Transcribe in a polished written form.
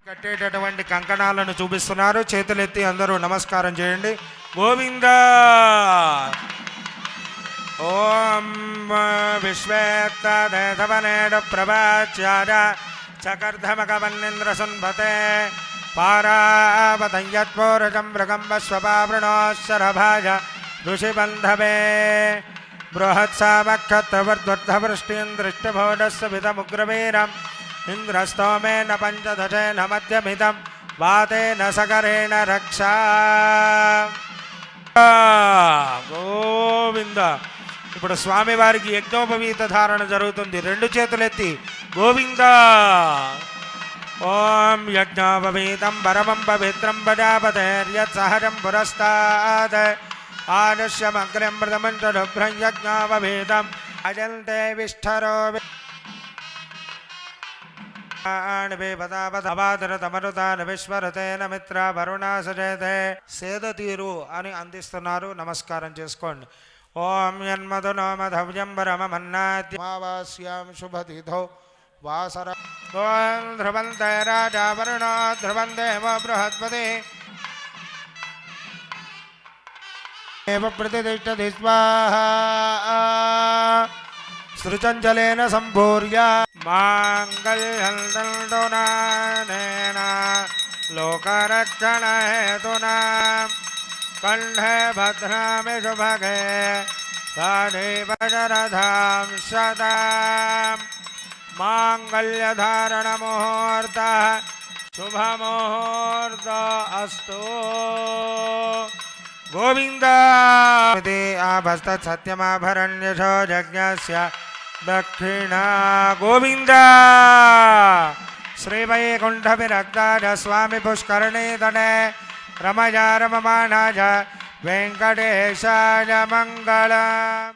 కట్టేటటువంటి కంకణాలను చూపిస్తున్నారు. చేతులెత్తి అందరూ నమస్కారం చేయండి. గోవింద ఓం విశ్వేత్తదేధవనేడు ప్రభాచ్యార చకర్ధమకవన్నింద్ర సున్భతే పారావతయత్పూరజం మృగంబస్వపావృణోశరభాజ ఋషిబంధవే బృహత్సామక్షత్రవర్ధవృష్టిం దృష్టిభోడస్వితముగ్రవీరం ఇంద్రస్తోమేన పంచదశేన మధ్యమిదం వాతేన సకరేణ రక్షా. గోవింద. ఇప్పుడు స్వామివారికి యజ్ఞోపవీత ధారణ జరుగుతుంది. రెండు చేతులెత్తి గోవింద. ఓం యజ్ఞోపవీతం పరమం పవిత్రం ప్రజాపతేర్యత్సహజం పురస్తాద్ ఆనుష్యమగ్రం ప్రథమంచరుభ్రం యజ్ఞోపవీతం అజంతే విష్ఠరో విశ్వరతేన మిత్ర వరుణాసజేతే సేద తీరు అని అందిస్తున్నారు. నమస్కారం చేసుకోండి. ఓం యన్మధునోమధవ్యం వరమన్నాద్యమావాస్యాం శుభతిథౌ వాసర ఓం ధ్రువంతే రాజా వరుణో ధ్రువందేవ బృహస్పతి ఏవ ప్రతిష్ఠతి స్వాహా సృచంచలేన సంభూర్య మాంగళ్యంతోనేన లోకరక్షణహేతునా కంఠే భద్రామి శుభగే తదేవరధాం సదాం మాంగళ్యధారణ ముహూర్త శుభముహూర్త అస్తు. గోవింద. ఆభస్త సత్యమాభరణ్యశో యజ్ఞస్య దక్షిణ. గోవింద. శ్రీవైకుంఠ విరక్తాజ స్వామి పుష్కరణే తటే రమజా రమమానాజ వెంకటేశాయ మంగళం.